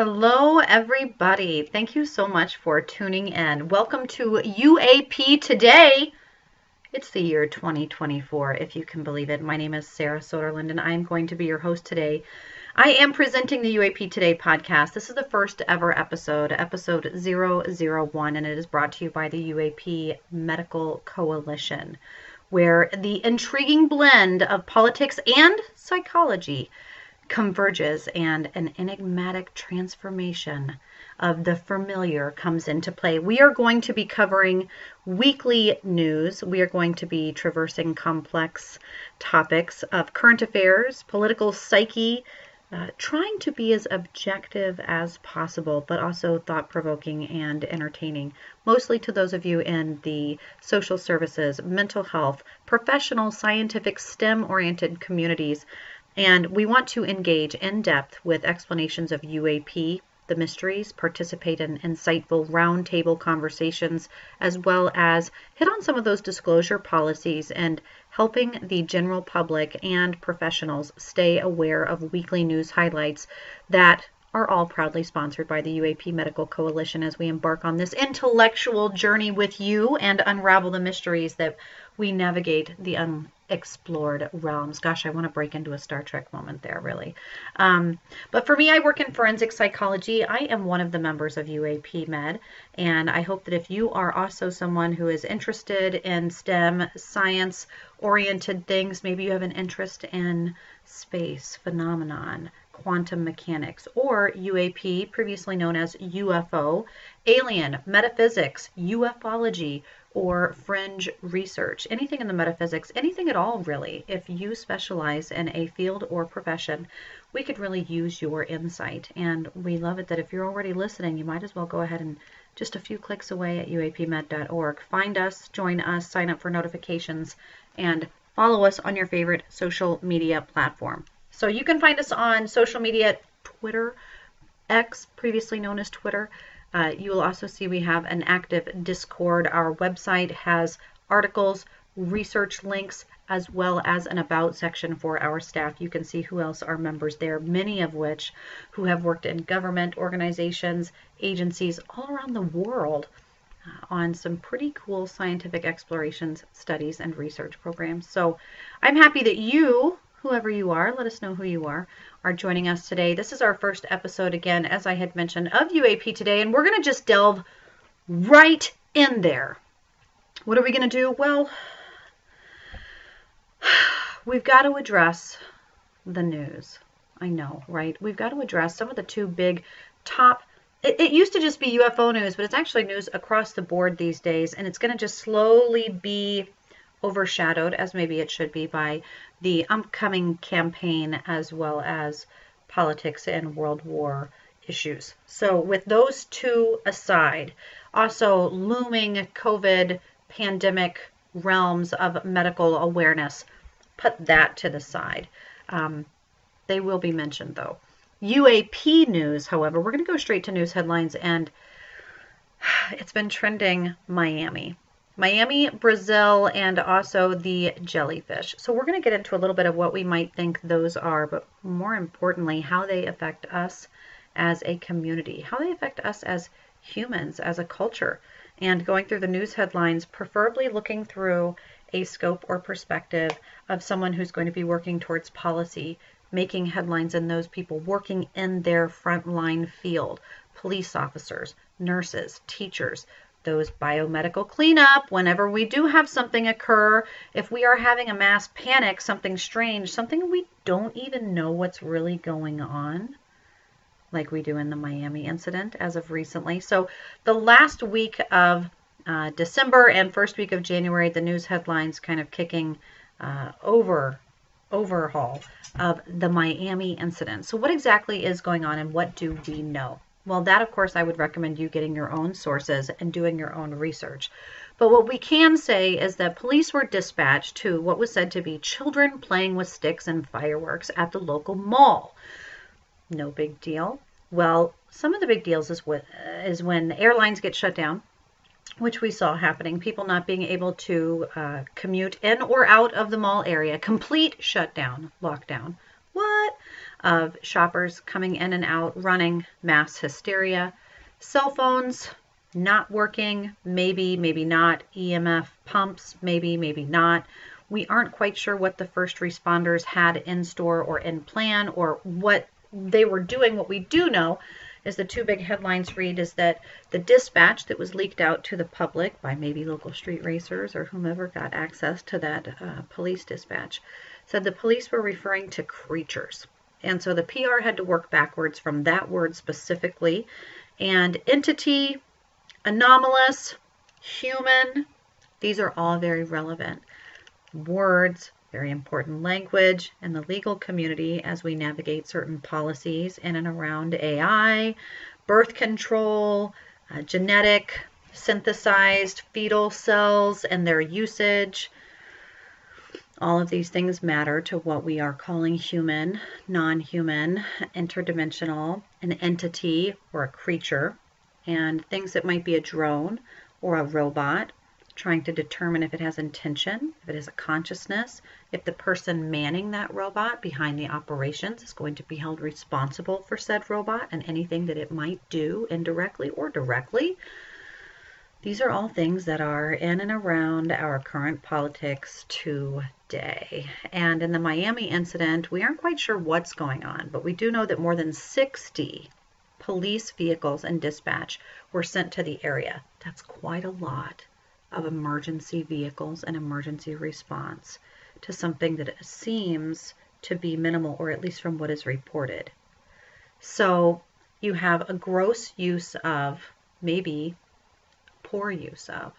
Hello, everybody. Thank you so much for tuning in. Welcome to UAP Today. It's the year 2024, if you can believe it. My name is Sarah Soderlund, and I'm going to be your host today. I am presenting the UAP Today podcast. This is the first ever episode 001, and it is brought to you by the UAP Medical Coalition, where the intriguing blend of politics and psychology converges and an enigmatic transformation of the familiar comes into play. We are going to be covering weekly news. We are going to be traversing complex topics of current affairs, political psyche, trying to be as objective as possible, but also thought-provoking and entertaining, mostly to those of you in the social services, mental health, professional, scientific, STEM-oriented communities. And we want to engage in depth with explanations of UAP, the mysteries, participate in insightful roundtable conversations, as well as hit on some of those disclosure policies and helping the general public and professionals stay aware of weekly news highlights that are all proudly sponsored by the UAP Medical Coalition as we embark on this intellectual journey with you and unravel the mysteries that we navigate the unexplored realms. Gosh, I want to break into a Star Trek moment there, really. But for me, I work in forensic psychology. I am one of the members of UAP MED, and I hope that if you are also someone who is interested in STEM, science-oriented things, maybe you have an interest in space, phenomenon, quantum mechanics, or UAP, previously known as UFO, alien, metaphysics, ufology, or fringe research, anything in the metaphysics, anything at all really. If you specialize in a field or profession, we could really use your insight. And we love it that if you're already listening, you might as well go ahead and just a few clicks away at uapmed.org. Find us, join us, sign up for notifications, and follow us on your favorite social media platform. So you can find us on social media, Twitter, X, previously known as Twitter. You will also see we have an active Discord. Our website has articles, research links, as well as an about section for our staff. You can see who else are members there, many of which who have worked in government organizations, agencies all around the world on some pretty cool scientific explorations, studies, and research programs. So I'm happy that you, whoever you are, let us know who you are joining us today. This is our first episode, again, as I had mentioned, of UAP Today, and we're going to just delve right in there. What are we going to do? Well, we've got to address the news. I know, right? We've got to address some of the two big top. It used to just be UFO news, but it's actually news across the board these days, and it's going to just slowly be overshadowed, as maybe it should be, by the upcoming campaign as well as politics and world war issues. So with those two aside, also looming COVID pandemic realms of medical awareness, put that to the side. They will be mentioned though. UAP news, however, we're going to go straight to news headlines, and it's been trending Miami, Brazil, and also the jellyfish. So we're going to get into a little bit of what we might think those are, but more importantly, how they affect us as a community, how they affect us as humans, as a culture, and going through the news headlines, preferably looking through a scope or perspective of someone who's going to be working towards policy, making headlines, and those people working in their frontline field, police officers, nurses, teachers, those biomedical cleanup, whenever we do have something occur, if we are having a mass panic, something strange, something we don't even know what's really going on, like we do in the Miami incident as of recently. So the last week of December and first week of January, the news headlines kind of kicking overhaul of the Miami incident. So what exactly is going on and what do we know? Well, that, of course, I would recommend you getting your own sources and doing your own research. But what we can say is that police were dispatched to what was said to be children playing with sticks and fireworks at the local mall. No big deal. Well, some of the big deals is when airlines get shut down, which we saw happening, people not being able to commute in or out of the mall area, complete shutdown, lockdown. What? of shoppers coming in and out, running mass hysteria. Cell phones not working, maybe, maybe not. EMF pumps, maybe, maybe not. We aren't quite sure what the first responders had in store or in plan or what they were doing. What we do know is the two big headlines read is that the dispatch that was leaked out to the public by maybe local street racers or whomever got access to that police dispatch said the police were referring to creatures. And so the PR had to work backwards from that word specifically. And entity, anomalous, human, these are all very relevant words, very important language in the legal community as we navigate certain policies in and around AI, birth control, genetic, synthesized fetal cells and their usage. All of these things matter to what we are calling human, non-human, interdimensional, an entity or a creature, and things that might be a drone or a robot, trying to determine if it has intention, if it has a consciousness, if the person manning that robot behind the operations is going to be held responsible for said robot and anything that it might do indirectly or directly. These are all things that are in and around our current politics today. And in the Miami incident, we aren't quite sure what's going on, but we do know that more than 60 police vehicles and dispatch were sent to the area. That's quite a lot of emergency vehicles and emergency response to something that seems to be minimal, or at least from what is reported. So you have a gross use of, maybe poor use of,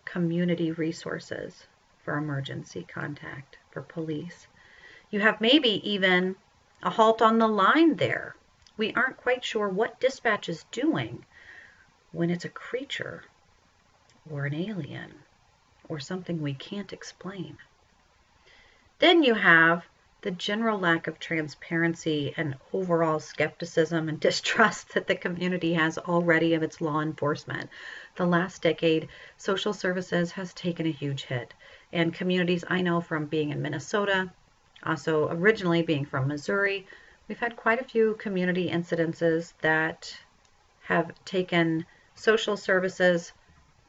community resources for emergency contact, for police. You have maybe even a halt on the line there. We aren't quite sure what dispatch is doing when it's a creature or an alien or something we can't explain. Then you have the general lack of transparency and overall skepticism and distrust that the community has already of its law enforcement. The last decade, social services has taken a huge hit, and communities I know from being in Minnesota, also originally being from Missouri, we've had quite a few community incidences that have taken social services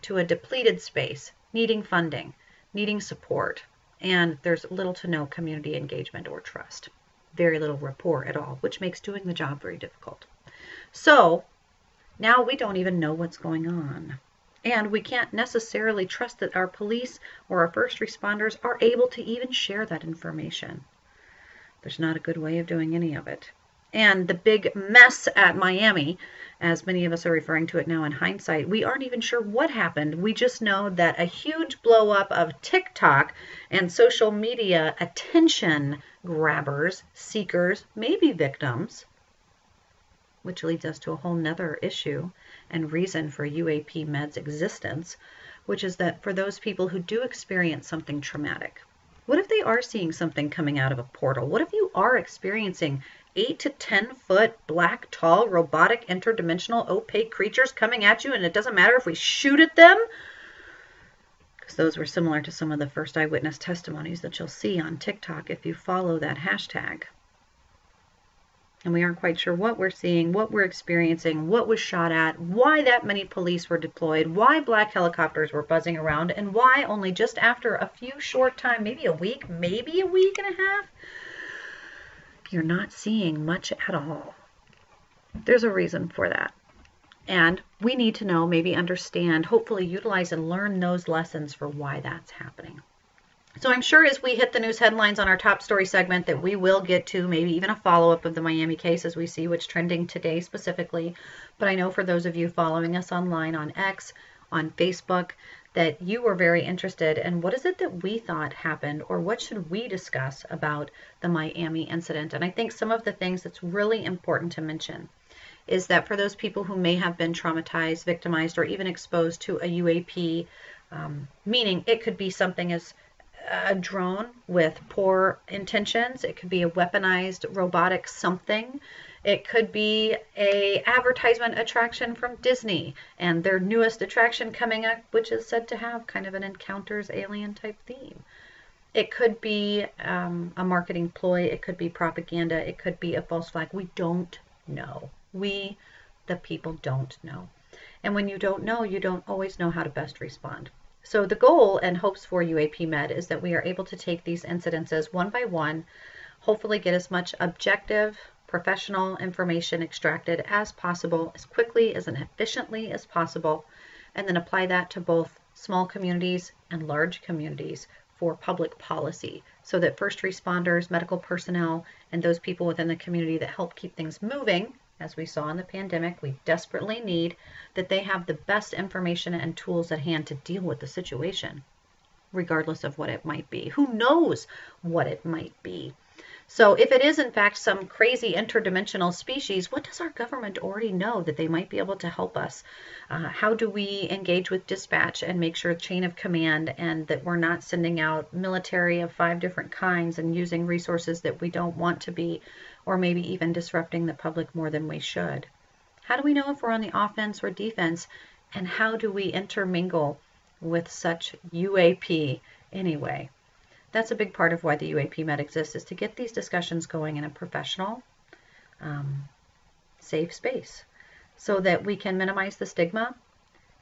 to a depleted space, needing funding, needing support, and there's little to no community engagement or trust. Very little rapport at all, which makes doing the job very difficult. So now we don't even know what's going on. And we can't necessarily trust that our police or our first responders are able to even share that information. There's not a good way of doing any of it. And the big mess at Miami, as many of us are referring to it now in hindsight, we aren't even sure what happened. We just know that a huge blow up of TikTok and social media attention grabbers, seekers, maybe victims, which leads us to a whole nother issue and reason for UAP MED's existence, which is that for those people who do experience something traumatic, what if they are seeing something coming out of a portal? What if you are experiencing 8 to 10 foot black, tall, robotic, interdimensional, opaque creatures coming at you, and it doesn't matter if we shoot at them? Because those were similar to some of the first eyewitness testimonies that you'll see on TikTok if you follow that hashtag. And we aren't quite sure what we're seeing, what we're experiencing, what was shot at, why that many police were deployed, why black helicopters were buzzing around, and why only just after a few short time, maybe a week and a half, you're not seeing much at all. There's a reason for that. And we need to know, maybe understand, hopefully utilize and learn those lessons for why that's happening. So I'm sure as we hit the news headlines on our top story segment that we will get to maybe even a follow-up of the Miami case as we see what's trending today specifically. But I know for those of you following us online on X, on Facebook, that you were very interested in what is it that we thought happened, or what should we discuss about the Miami incident. And I think some of the things that's really important to mention is that for those people who may have been traumatized, victimized, or even exposed to a UAP, meaning it could be something as a drone with poor intentions, it could be a weaponized robotic something, it could be a advertisement attraction from Disney and their newest attraction coming up, which is said to have kind of an encounters alien type theme. It could be a marketing ploy. It could be propaganda. It could be a false flag. We don't know. We, the people, don't know. And when you don't know, you don't always know how to best respond. So the goal and hopes for UAP Med is that we are able to take these incidences one by one, hopefully get as much objective, professional information extracted as possible, as quickly as and efficiently as possible, and then apply that to both small communities and large communities for public policy, so that first responders, medical personnel, and those people within the community that help keep things moving, as we saw in the pandemic, we desperately need, that they have the best information and tools at hand to deal with the situation, regardless of what it might be. Who knows what it might be? So if it is in fact some crazy interdimensional species, what does our government already know that they might be able to help us? How do we engage with dispatch and make sure chain of command, and that we're not sending out military of 5 different kinds and using resources that we don't want to be, or maybe even disrupting the public more than we should? How do we know if we're on the offense or defense? And how do we intermingle with such UAP anyway? That's a big part of why the UAP Med exists, is to get these discussions going in a professional, safe space, so that we can minimize the stigma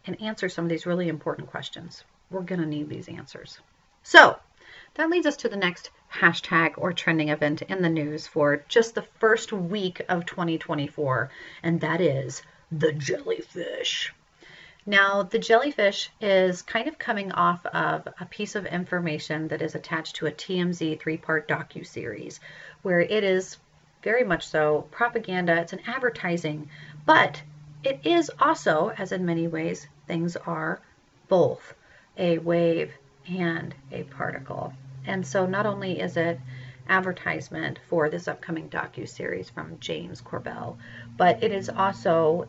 and answer some of these really important questions. We're going to need these answers. So that leads us to the next hashtag or trending event in the news for just the first week of 2024, and that is the jellyfish. Now, the jellyfish is kind of coming off of a piece of information that is attached to a TMZ 3-part docuseries, where it is very much so propaganda. It's an advertising, but it is also, as in many ways things are, both a wave and a particle. And so not only is it advertisement for this upcoming docuseries from James Corbell, but it is also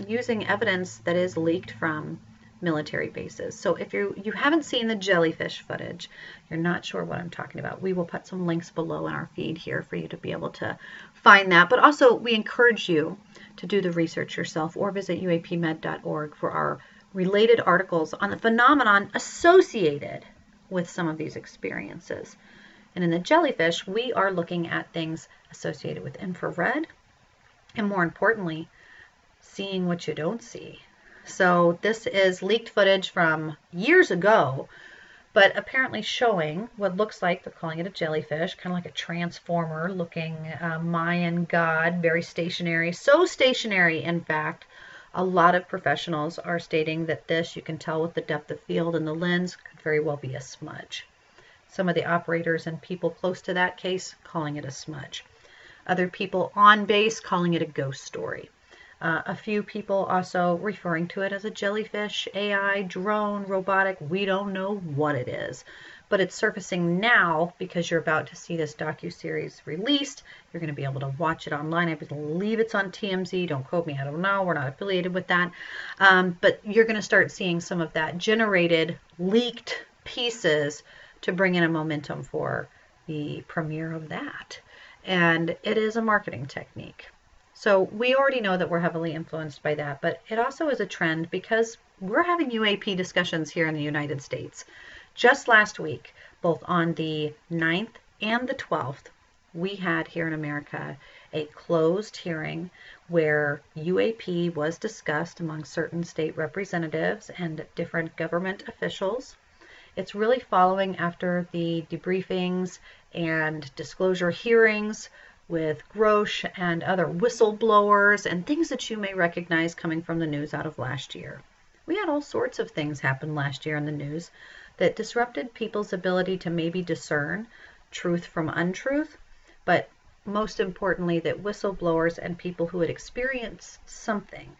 using evidence that is leaked from military bases. So if you haven't seen the jellyfish footage, you're not sure what I'm talking about, we will put some links below in our feed here for you to be able to find that. But also we encourage you to do the research yourself, or visit uapmed.org for our related articles on the phenomenon associated with some of these experiences. And in the jellyfish, we are looking at things associated with infrared, and more importantly, seeing what you don't see. So this is leaked footage from years ago, but apparently showing what looks like, they're calling it a jellyfish, kind of like a transformer looking Mayan god, very stationary. So stationary, in fact, a lot of professionals are stating that this, you can tell with the depth of field and the lens, could very well be a smudge. Some of the operators and people close to that case calling it a smudge. Other people on base calling it a ghost story. A few people also referring to it as a jellyfish, AI, drone, robotic. We don't know what it is, but it's surfacing now because you're about to see this docuseries released. You're going to be able to watch it online. I believe it's on TMZ. Don't quote me. I don't know. We're not affiliated with that. But you're going to start seeing some of that generated, leaked pieces to bring in a momentum for the premiere of that. And it is a marketing technique. So we already know that we're heavily influenced by that, but it also is a trend because we're having UAP discussions here in the United States. Just last week, both on the 9th and the 12th, we had here in America a closed hearing where UAP was discussed among certain state representatives and different government officials. It's really following after the debriefings and disclosure hearings with Grosh and other whistleblowers and things that you may recognize coming from the news out of last year. We had all sorts of things happen last year in the news that disrupted people's ability to maybe discern truth from untruth, but most importantly, that whistleblowers and people who had experienced something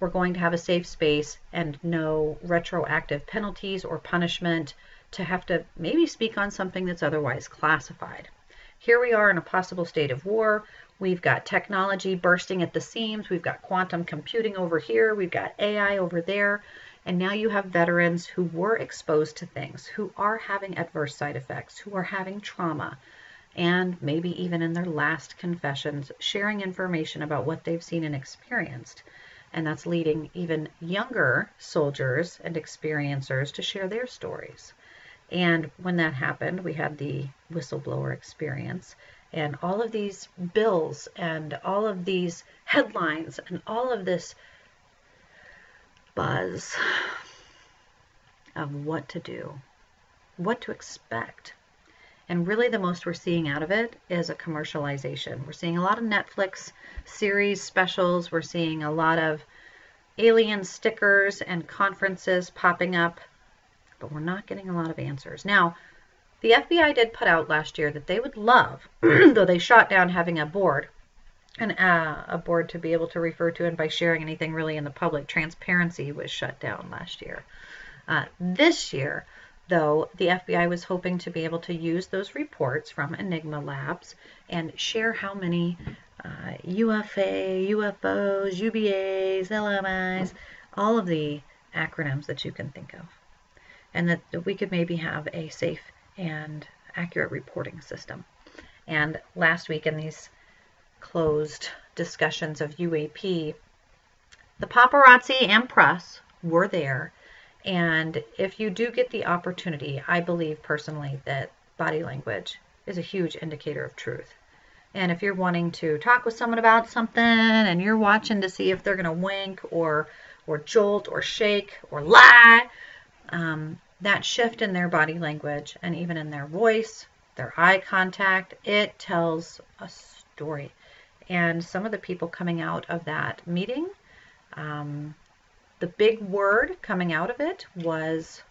were going to have a safe space and no retroactive penalties or punishment to have to maybe speak on something that's otherwise classified. Here we are in a possible state of war. We've got technology bursting at the seams. We've got quantum computing over here. We've got AI over there. And now you have veterans who were exposed to things, who are having adverse side effects, who are having trauma, and maybe even in their last confessions, sharing information about what they've seen and experienced. And that's leading even younger soldiers and experiencers to share their stories. And when that happened, we had the whistleblower experience and all of these bills and all of these headlines and all of this buzz of what to do, what to expect. And really the most we're seeing out of it is a commercialization. We're seeing a lot of Netflix series specials. We're seeing a lot of alien stickers and conferences popping up, but we're not getting a lot of answers. Now, the FBI did put out last year that they would love, though they shot down having a board to be able to refer to, and by sharing anything really in the public, transparency was shut down last year. This year, though, the FBI was hoping to be able to use those reports from Enigma Labs and share how many UFA, UFOs, UBAs, LMIs, all of the acronyms that you can think of, and that we could maybe have a safe and accurate reporting system. And last week in these closed discussions of UAP, the paparazzi and press were there. And if you do get the opportunity, I believe personally that body language is a huge indicator of truth. And if you're wanting to talk with someone about something and you're watching to see if they're going to wink or jolt or shake or lie, that shift in their body language and even in their voice, their eye contact, it tells a story. And some of the people coming out of that meeting, the big word coming out of it was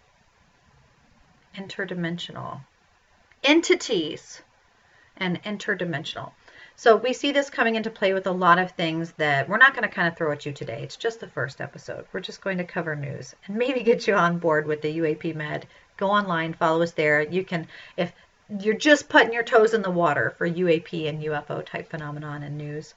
interdimensional. Entities and interdimensional. So we see this coming into play with a lot of things that we're not going to kind of throw at you today. It's just the first episode. We're just going to cover news and maybe get you on board with the UAP Med. Go online, follow us there. You can, if you're just putting your toes in the water for UAP and UFO type phenomenon and news,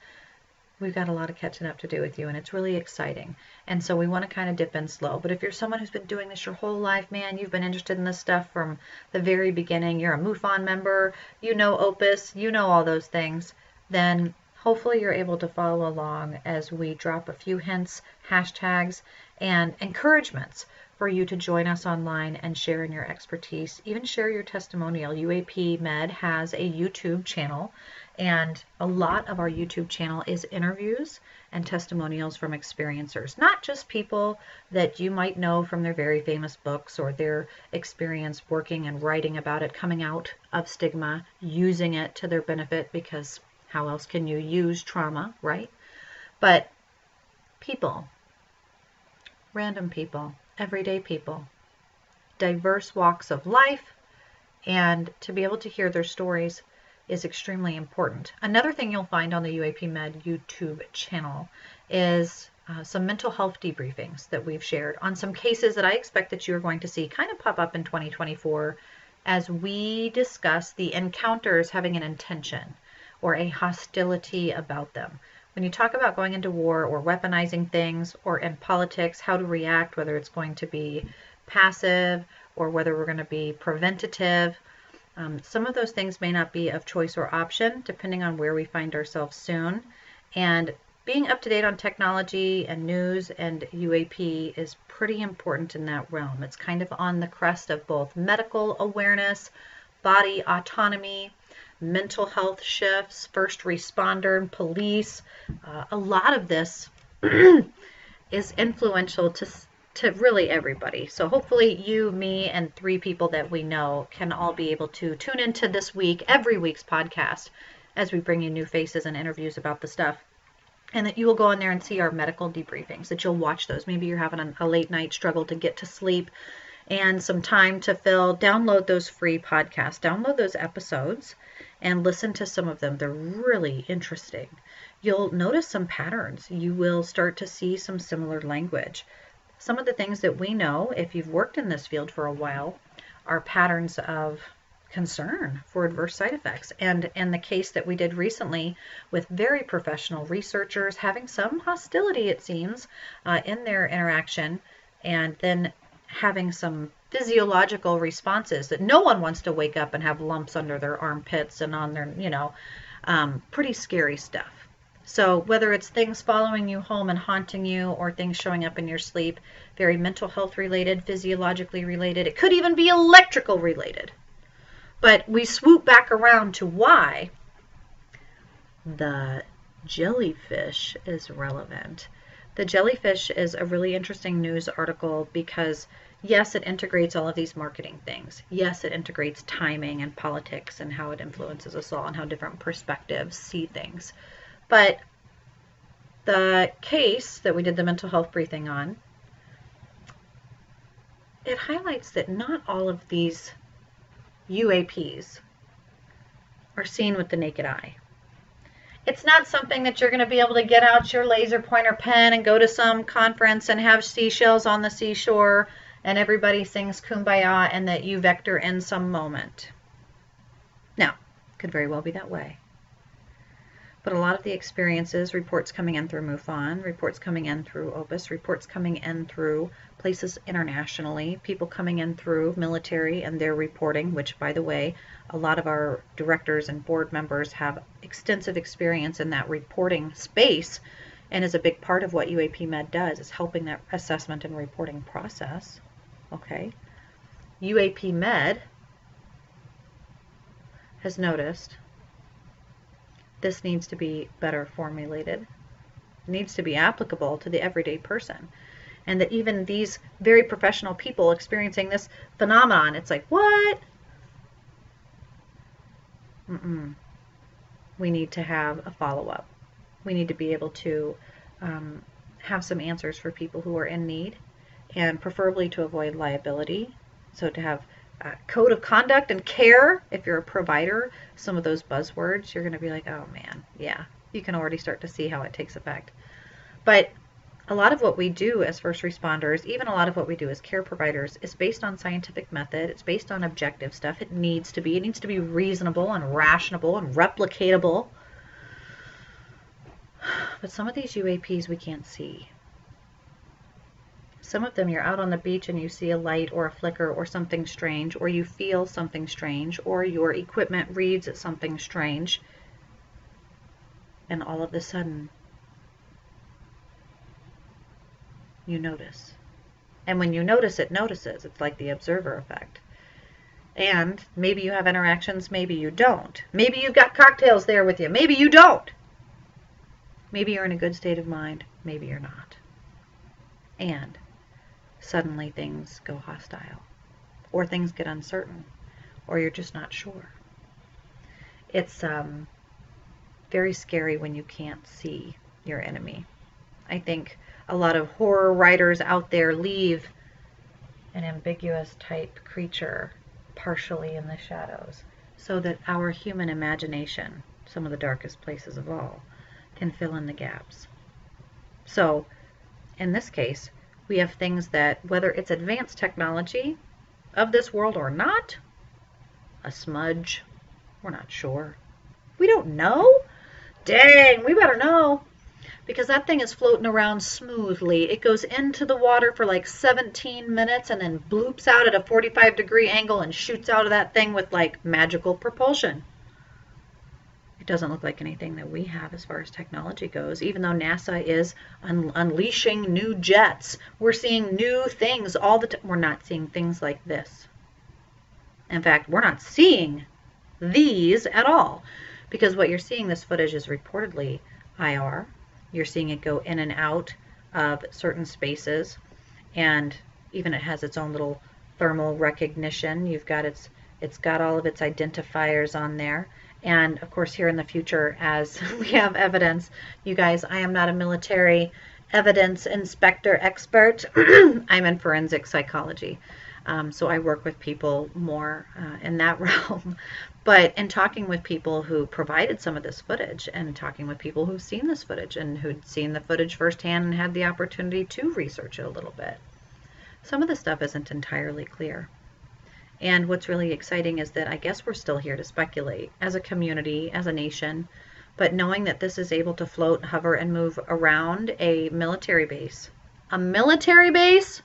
we've got a lot of catching up to do with you, and it's really exciting. And so we want to kind of dip in slow. But if you're someone who's been doing this your whole life, man, you've been interested in this stuff from the very beginning, you're a MUFON member, you know Opus, you know all those things, then hopefully you're able to follow along as we drop a few hints, hashtags, and encouragements for you to join us online and share in your expertise, even share your testimonial. UAP Med has a YouTube channel, and a lot of our YouTube channel is interviews and testimonials from experiencers, not just people that you might know from their very famous books or their experience working and writing about it, coming out of stigma, using it to their benefit, because how else can you use trauma, right? But people, random people, everyday people, diverse walks of life, and to be able to hear their stories is extremely important. Another thing you'll find on the UAP Med YouTube channel is some mental health debriefings that we've shared on some cases that I expect that you're going to see kind of pop up in 2024 as we discuss the encounters having an intention or a hostility about them. When you talk about going into war or weaponizing things, or in politics, how to react, whether it's going to be passive or whether we're going to be preventative, some of those things may not be of choice or option depending on where we find ourselves soon. And being up to date on technology and news and UAP is pretty important in that realm. It's kind of on the crest of both medical awareness, body autonomy, mental health shifts, first responder and police. A lot of this is influential to really everybody. So hopefully you, me, and 3 people that we know can all be able to tune into this week, every week's podcast, as we bring you new faces and interviews about the stuff. And that you will go on there and see our medical debriefings, that you'll watch those. Maybe you're having a late night struggle to get to sleep and some time to fill. Download those free podcasts, download those episodes, and listen to some of them. They're really interesting. You'll notice some patterns. You will start to see some similar language. Some of the things that we know, if you've worked in this field for a while, are patterns of concern for adverse side effects. And in the case that we did recently with very professional researchers having some hostility, it seems, in their interaction, and then having some physiological responses that no one wants to wake up and have lumps under their armpits and on their, pretty scary stuff. So whether it's things following you home and haunting you or things showing up in your sleep, very mental health related, physiologically related, it could even be electrical related. But we swoop back around to why the jellyfish is relevant. The jellyfish is a really interesting news article because, yes, it integrates all of these marketing things. Yes, it integrates timing and politics and how it influences us all and how different perspectives see things. But the case that we did the mental health briefing on, it highlights that not all of these UAPs are seen with the naked eye. It's not something that you're going to be able to get out your laser pointer pen and go to some conference and have seashells on the seashore and everybody sings Kumbaya and that you vector in some moment. Now, could very well be that way. But a lot of the experiences, reports coming in through MUFON, reports coming in through Opus, reports coming in through places internationally, people coming in through military and their reporting, which, by the way, a lot of our directors and board members have extensive experience in that reporting space and is a big part of what UAP MED does, is helping that assessment and reporting process. Okay. UAP MED has noticed this needs to be better formulated, needs to be applicable to the everyday person. And that even these very professional people experiencing this phenomenon, it's like, what? We need to have a follow-up. We need to be able to have some answers for people who are in need, and preferably to avoid liability. So to have code of conduct and care. If you're a provider, some of those buzzwords, you're going to be like, oh man, yeah, you can already start to see how it takes effect. But a lot of what we do as first responders, even a lot of what we do as care providers, is based on scientific method. It's based on objective stuff. It needs to be reasonable and rational and replicatable. But some of these UAPs we can't see. Some of them you're out on the beach and you see a light or a flicker or something strange, or you feel something strange, or your equipment reads something strange, and all of a sudden you notice. And when you notice, it notices. It's like the observer effect. And maybe you have interactions, maybe you don't. Maybe you've got cocktails there with you, maybe you don't. Maybe you're in a good state of mind, maybe you're not. And suddenly things go hostile, or things get uncertain, or you're just not sure. It's very scary when you can't see your enemy. I think a lot of horror writers out there leave an ambiguous type creature partially in the shadows so that our human imagination, some of the darkest places of all, can fill in the gaps. So in this case, we have things that, whether it's advanced technology of this world or not, a smudge, we're not sure. We don't know. Dang, we better know. Because that thing is floating around smoothly. It goes into the water for like 17 minutes and then bloops out at a 45-degree angle and shoots out of that thing with like magical propulsion. It doesn't look like anything that we have as far as technology goes. Even though NASA is unleashing new jets, we're seeing new things all the time. We're not seeing things like this. In fact, we're not seeing these at all, because what you're seeing, this footage is reportedly IR. You're seeing it go in and out of certain spaces, and even it has its own little thermal recognition. You've got it's got all of its identifiers on there. And of course, here in the future, as we have evidence, you guys, I am not a military evidence inspector expert. I'm in forensic psychology. So I work with people more in that realm. But in talking with people who provided some of this footage, and talking with people who've seen this footage and who'd seen the footage firsthand and had the opportunity to research it a little bit, some of the stuff isn't entirely clear. And what's really exciting is that I guess we're still here to speculate as a community, as a nation, but knowing that this is able to float, hover, and move around a military base. A military base?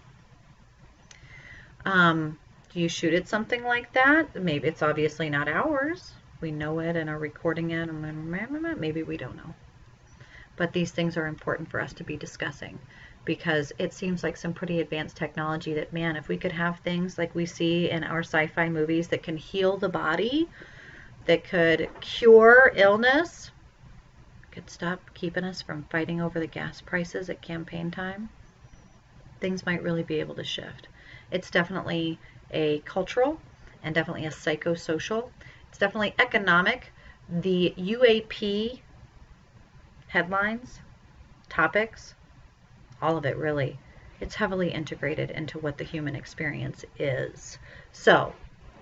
Do you shoot at something like that? Maybe it's obviously not ours. We know it and are recording it. Maybe we don't know. but these things are important for us to be discussing, because it seems like some pretty advanced technology that, man, if we could have things like we see in our sci-fi movies that can heal the body, that could cure illness, could stop keeping us from fighting over the gas prices at campaign time, things might really be able to shift. It's definitely a cultural and definitely a psychosocial. It's definitely economic. The UAP headlines, topics, all of it really, it's heavily integrated into what the human experience is. So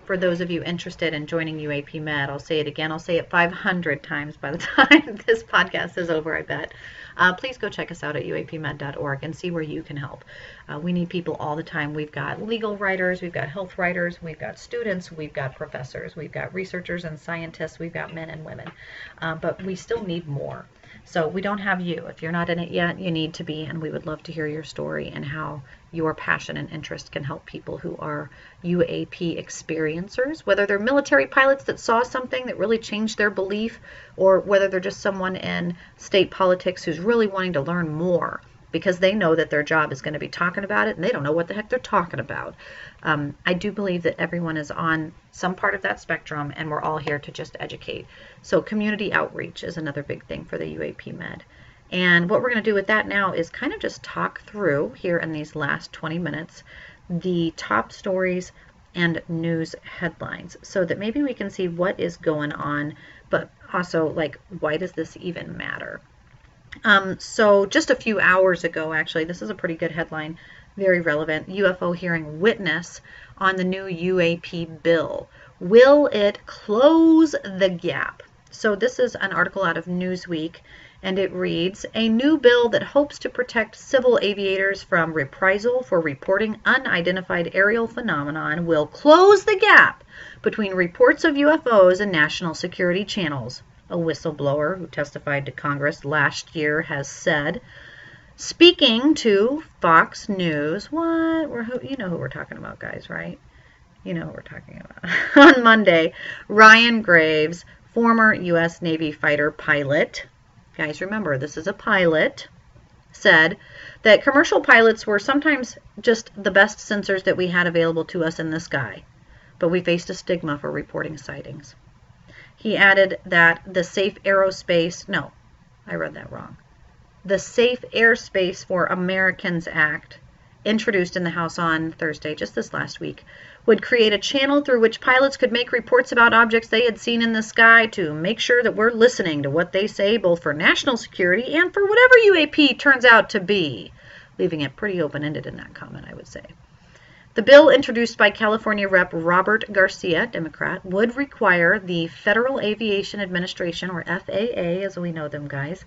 for those of you interested in joining UAP Med, I'll say it again. I'll say it 500 times by the time this podcast is over, I bet. Please go check us out at uapmed.org and see where you can help. We need people all the time. We've got legal writers, we've got health writers, we've got students, we've got professors, we've got researchers and scientists, we've got men and women. But we still need more. So we don't have you. If you're not in it yet, you need to be, and we would love to hear your story and how your passion and interest can help people who are UAP experiencers, whether they're military pilots that saw something that really changed their belief, or whether they're just someone in state politics who's really wanting to learn more because they know that their job is going to be talking about it and they don't know what the heck they're talking about. I do believe that everyone is on some part of that spectrum, and we're all here to just educate. So community outreach is another big thing for the UAP Med. And what we're going to do with that now is kind of just talk through here in these last 20 minutes the top stories and news headlines, so that maybe we can see what is going on, but also, like, why does this even matter? So just a few hours ago, actually, this is a pretty good headline, very relevant. UFO hearing witness on the new UAP bill. Will it close the gap? So this is an article out of Newsweek, and it reads, a new bill that hopes to protect civil aviators from reprisal for reporting unidentified aerial phenomenon will close the gap between reports of UFOs and national security channels, a whistleblower who testified to Congress last year has said. Speaking to Fox News, you know who we're talking about, guys, right? You know who we're talking about. On Monday, Ryan Graves, former U.S. Navy fighter pilot, guys, remember, this is a pilot, said that commercial pilots were sometimes just the best sensors that we had available to us in the sky, but we faced a stigma for reporting sightings. He added that the Safe Airspace for Americans Act, introduced in the House on Thursday, just this last week, would create a channel through which pilots could make reports about objects they had seen in the sky to make sure that we're listening to what they say, both for national security and for whatever UAP turns out to be, leaving it pretty open-ended in that comment, I would say. The bill, introduced by California Rep. Robert Garcia, Democrat, would require the Federal Aviation Administration, or FAA as we know them, guys,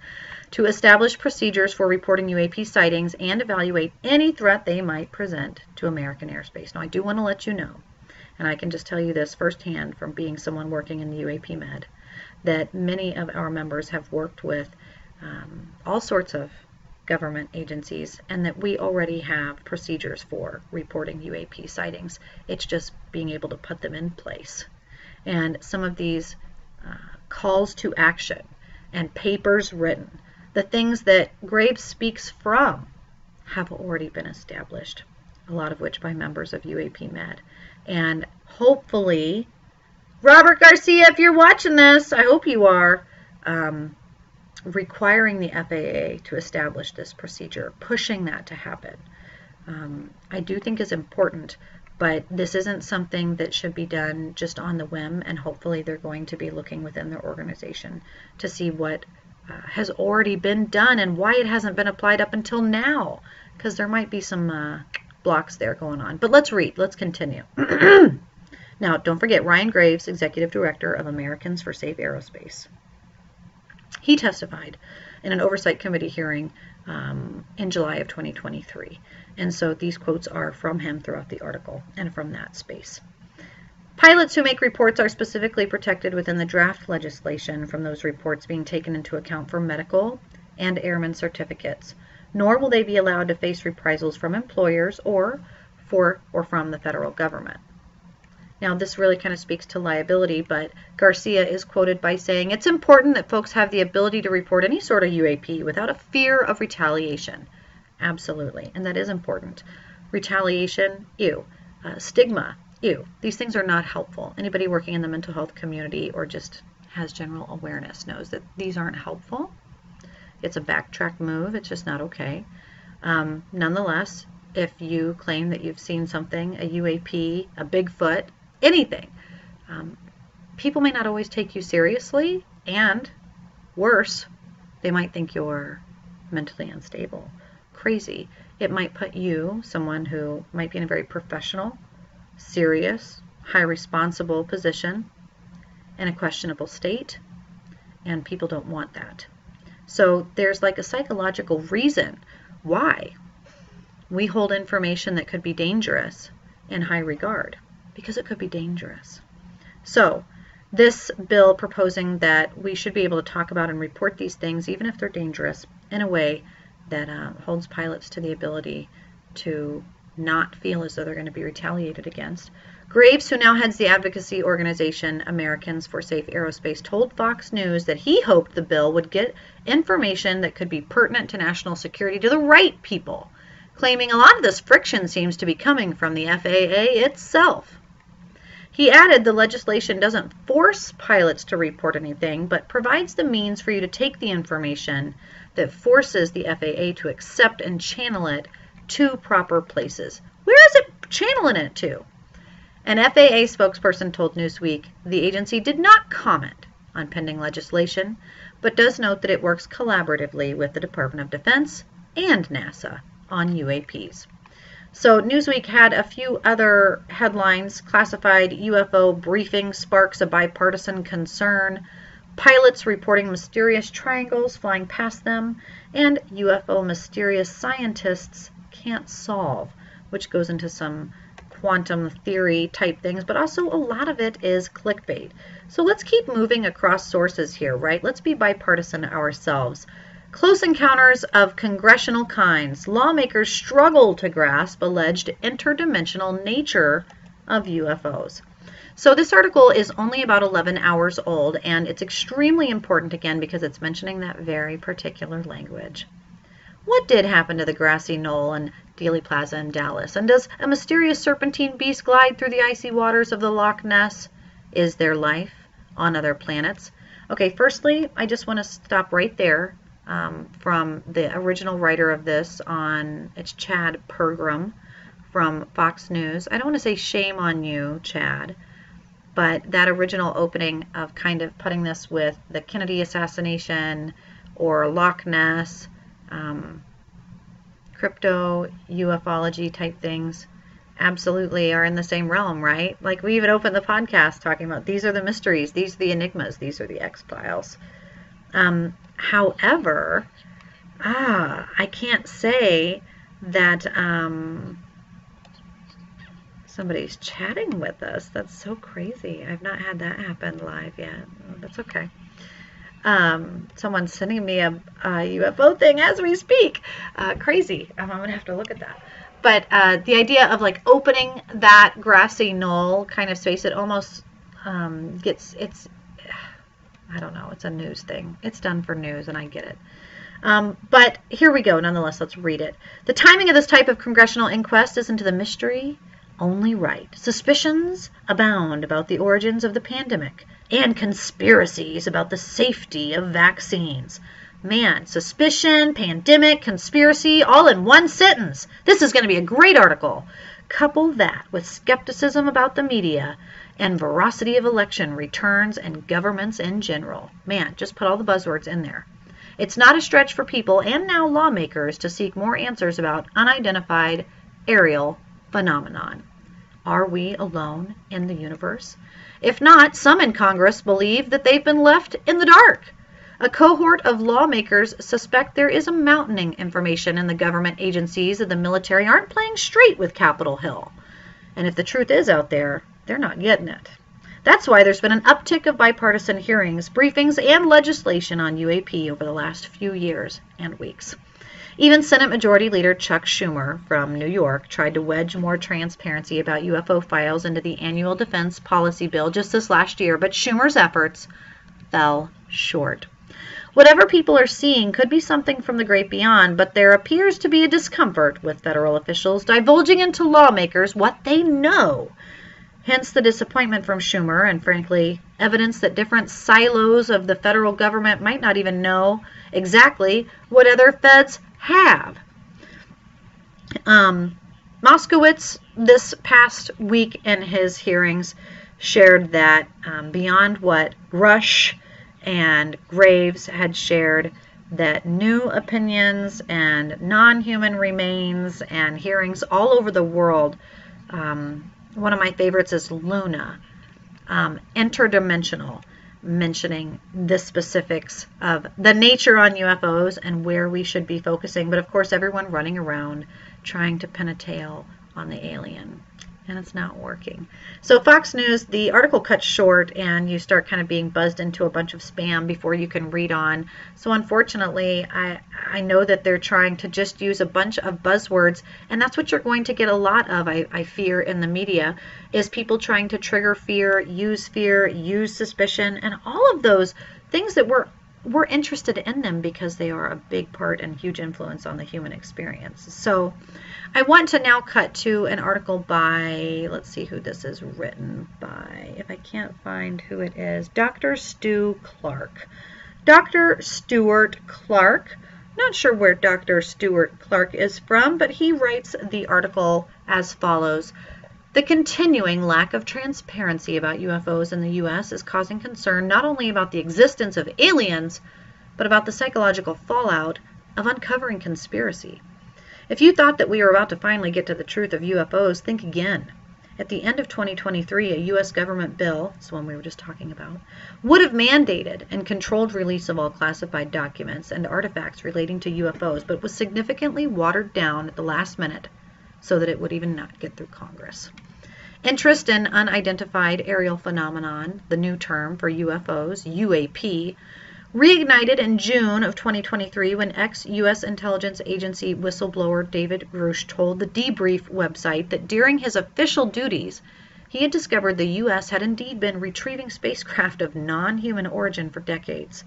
to establish procedures for reporting UAP sightings and evaluate any threat they might present to American airspace. Now, I do want to let you know, and I can just tell you this firsthand from being someone working in the UAP Med, that many of our members have worked with all sorts of government agencies, and that we already have procedures for reporting UAP sightings. It's just being able to put them in place. And some of these calls to action and papers written, the things that Graves speaks from, have already been established, a lot of which by members of UAP Med. And hopefully, Robert Garcia, if you're watching this, I hope you are, requiring the FAA to establish this procedure, pushing that to happen, I do think is important, but this isn't something that should be done just on the whim, and hopefully they're going to be looking within their organization to see what has already been done and why it hasn't been applied up until now, because there might be some blocks there going on. But let's continue. Now, don't forget Ryan Graves, Executive Director of Americans for Safe Aerospace. He testified in an oversight committee hearing in July of 2023. And so these quotes are from him throughout the article and from that space. Pilots who make reports are specifically protected within the draft legislation from those reports being taken into account for medical and airman certificates, nor will they be allowed to face reprisals from employers or from the federal government. Now, this really kind of speaks to liability, but Garcia is quoted by saying, "It's important that folks have the ability to report any sort of UAP without a fear of retaliation." Absolutely, and that is important. Retaliation, ew. Stigma, ew. These things are not helpful. Anybody working in the mental health community or just has general awareness knows that these aren't helpful. It's a backtrack move. It's just not okay. Nonetheless, if you claim that you've seen something, a UAP, a Bigfoot, anything, people may not always take you seriously, and worse, they might think you're mentally unstable, crazy. It might put you, someone who might be in a very professional, serious, high responsible position, in a questionable state, and people don't want that. So there's like a psychological reason why we hold information that could be dangerous in high regard, because it could be dangerous. So this bill proposing that we should be able to talk about and report these things, even if they're dangerous, in a way that holds pilots to the ability to not feel as though they're going to be retaliated against. Graves, who now heads the advocacy organization Americans for Safe Aerospace, told Fox News that he hoped the bill would get information that could be pertinent to national security to the right people, claiming a lot of this friction seems to be coming from the FAA itself. He added the legislation doesn't force pilots to report anything, but provides the means for you to take the information that forces the FAA to accept and channel it to proper places. Where is it channeling it to? An FAA spokesperson told Newsweek the agency did not comment on pending legislation, but does note that it works collaboratively with the Department of Defense and NASA on UAPs. So Newsweek had a few other headlines. Classified UFO briefing sparks a bipartisan concern, pilots reporting mysterious triangles flying past them, and UFO mysterious scientists can't solve, which goes into some quantum theory type things, but also a lot of it is clickbait. So let's keep moving across sources here, right? Let's be bipartisan ourselves. Close encounters of congressional kinds. Lawmakers struggle to grasp alleged interdimensional nature of UFOs. So this article is only about 11 hours old, and it's extremely important again because it's mentioning that very particular language. What did happen to the grassy knoll and Dealey Plaza in Dallas? And does a mysterious serpentine beast glide through the icy waters of the Loch Ness? Is there life on other planets? Okay, firstly, I just want to stop right there from the original writer of this it's Chad Pergram from Fox News. I don't want to say shame on you, Chad, but that original opening of kind of putting this with the Kennedy assassination or Loch Ness, crypto, ufology type things absolutely are in the same realm, right? Like we even opened the podcast talking about these are the mysteries, these are the enigmas, these are the X-Files. However, I can't say that somebody's chatting with us. That's so crazy. I've not had that happen live yet. That's okay. Someone's sending me a UFO thing as we speak. Crazy. I'm going to have to look at that. But the idea of like opening that grassy knoll kind of space, it almost I don't know, it's a news thing. It's done for news, and I get it. But here we go. Nonetheless, let's read it. The timing of this type of congressional inquest is into the mystery only right. Suspicions abound about the origins of the pandemic and conspiracies about the safety of vaccines. Man, suspicion, pandemic, conspiracy, all in one sentence. This is going to be a great article. Couple that with skepticism about the media and veracity of election returns and governments in general. Man, just put all the buzzwords in there. It's not a stretch for people and now lawmakers to seek more answers about unidentified aerial phenomenon. Are we alone in the universe? If not, some in Congress believe that they've been left in the dark. A cohort of lawmakers suspect there is a mountaining information in the government agencies and the military aren't playing straight with Capitol Hill. And if the truth is out there, they're not getting it. That's why there's been an uptick of bipartisan hearings, briefings, and legislation on UAP over the last few years and weeks. Even Senate Majority Leader Chuck Schumer from New York tried to wedge more transparency about UFO files into the annual defense policy bill just this last year, but Schumer's efforts fell short. Whatever people are seeing could be something from the great beyond, but there appears to be a discomfort with federal officials divulging into lawmakers what they know. Hence the disappointment from Schumer and, frankly, evidence that different silos of the federal government might not even know exactly what other feds have. Moskowitz, this past week in his hearings, shared that beyond what Rush and Graves had shared, that new opinions and non-human remains and hearings all over the world, one of my favorites is Luna, interdimensional, mentioning the specifics of the nature on UFOs and where we should be focusing. But of course, everyone running around trying to pin a tail on the alien, and it's not working. So Fox News, the article cuts short and you start kind of being buzzed into a bunch of spam before you can read on. So unfortunately, I know that they're trying to just use a bunch of buzzwords, and that's what you're going to get a lot of, I fear, in the media, is people trying to trigger fear, use suspicion, and all of those things that we're interested in them because they are a big part and huge influence on the human experience. So I want to now cut to an article by, let's see who this is written by, if I can't find who it is, Dr. Stu Clark. Dr. Stuart Clark. Not sure where Dr. Stuart Clark is from, but he writes the article as follows. The continuing lack of transparency about UFOs in the U.S. is causing concern not only about the existence of aliens, but about the psychological fallout of uncovering conspiracy. If you thought that we were about to finally get to the truth of UFOs, think again. At the end of 2023, a U.S. government bill, this one we were just talking about, would have mandated and controlled release of all classified documents and artifacts relating to UFOs, but was significantly watered down at the last minute so that it would even not get through Congress. Interest in unidentified aerial phenomenon, the new term for UFOs, UAP, reignited in June of 2023 when ex-U.S. intelligence agency whistleblower David Grush told the Debrief website that during his official duties, he had discovered the U.S. had indeed been retrieving spacecraft of non-human origin for decades.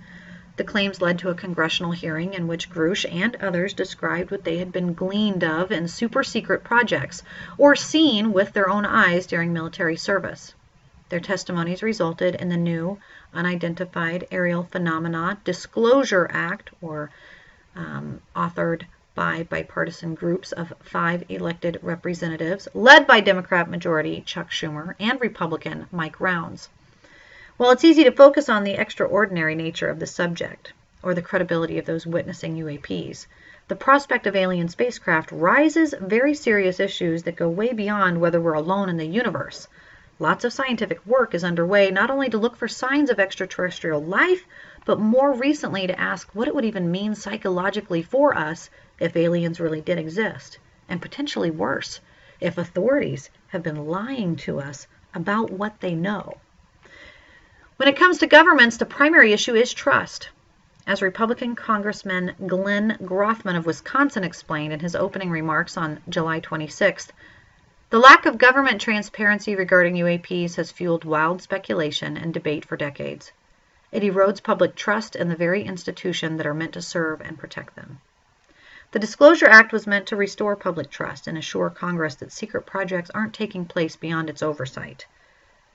The claims led to a congressional hearing in which Grush and others described what they had been gleaned of in super-secret projects or seen with their own eyes during military service. Their testimonies resulted in the new Unidentified Aerial Phenomena Disclosure Act, or authored by bipartisan groups of 5 elected representatives, led by Democrat majority Chuck Schumer and Republican Mike Rounds. While it's easy to focus on the extraordinary nature of the subject, or the credibility of those witnessing UAPs, the prospect of alien spacecraft raises very serious issues that go way beyond whether we're alone in the universe. Lots of scientific work is underway not only to look for signs of extraterrestrial life, but more recently to ask what it would even mean psychologically for us if aliens really did exist, and potentially worse, if authorities have been lying to us about what they know. When it comes to governments, the primary issue is trust. As Republican Congressman Glenn Grothman of Wisconsin explained in his opening remarks on July 26th, the lack of government transparency regarding UAPs has fueled wild speculation and debate for decades. It erodes public trust in the very institutions that are meant to serve and protect them. The Disclosure Act was meant to restore public trust and assure Congress that secret projects aren't taking place beyond its oversight.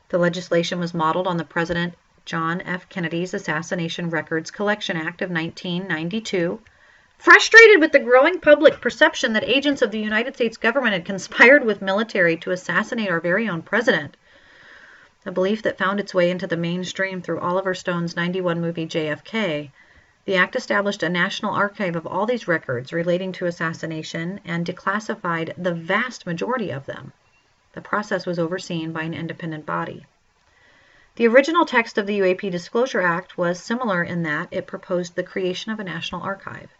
The legislation was modeled on the President John F. Kennedy's Assassination Records Collection Act of 1992. Frustrated with the growing public perception that agents of the United States government had conspired with military to assassinate our very own president, a belief that found its way into the mainstream through Oliver Stone's '91 movie JFK, the act established a national archive of all these records relating to assassination and declassified the vast majority of them. The process was overseen by an independent body. The original text of the UAP Disclosure Act was similar in that it proposed the creation of a national archive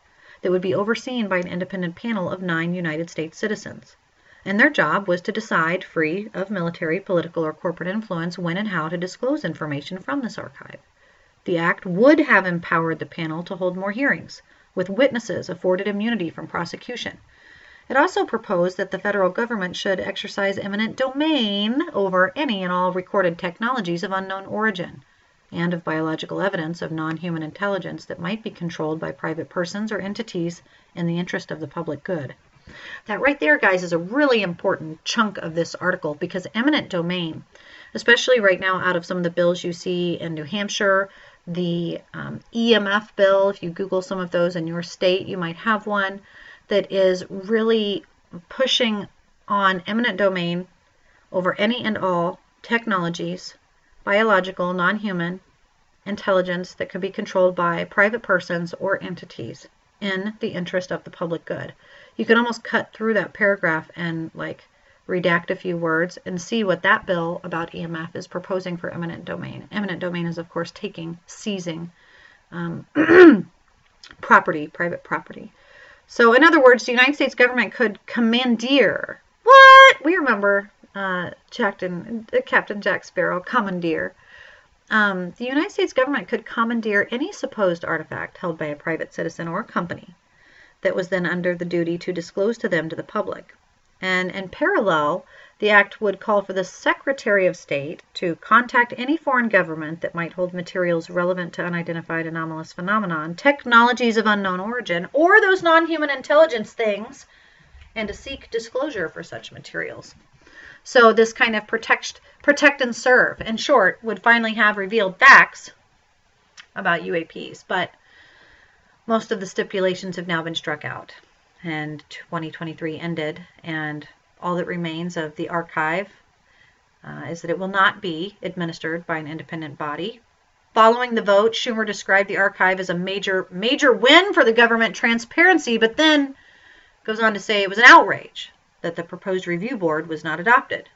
that would be overseen by an independent panel of 9 United States citizens, and their job was to decide, free of military, political, or corporate influence, when and how to disclose information from this archive. The act would have empowered the panel to hold more hearings, with witnesses afforded immunity from prosecution. It also proposed that the federal government should exercise eminent domain over any and all recorded technologies of unknown origin and of biological evidence of non-human intelligence that might be controlled by private persons or entities in the interest of the public good. That right there, guys, is a really important chunk of this article, because eminent domain, especially right now out of some of the bills you see in New Hampshire, the EMF bill, if you Google some of those in your state, you might have one that is really pushing on eminent domain over any and all technologies, biological, non-human intelligence that could be controlled by private persons or entities in the interest of the public good. You can almost cut through that paragraph and redact a few words and see what that bill about EMF is proposing for eminent domain. Eminent domain is, of course, seizing property, private property. So, in other words, the United States government could commandeer. What? We remember Captain Jack Sparrow, commandeer. The United States government could commandeer any supposed artifact held by a private citizen or company that was then under the duty to disclose to them to the public. And in parallel, the act would call for the Secretary of State to contact any foreign government that might hold materials relevant to unidentified anomalous phenomenon, technologies of unknown origin, or those non-human intelligence things, and to seek disclosure for such materials. So this kind of protect and serve, in short, would finally have revealed facts about UAPs. But most of the stipulations have now been struck out, and 2023 ended, and all that remains of the archive is that it will not be administered by an independent body. Following the vote, Schumer described the archive as a major win for the government transparency, but then goes on to say it was an outrage that the proposed review board was not adopted.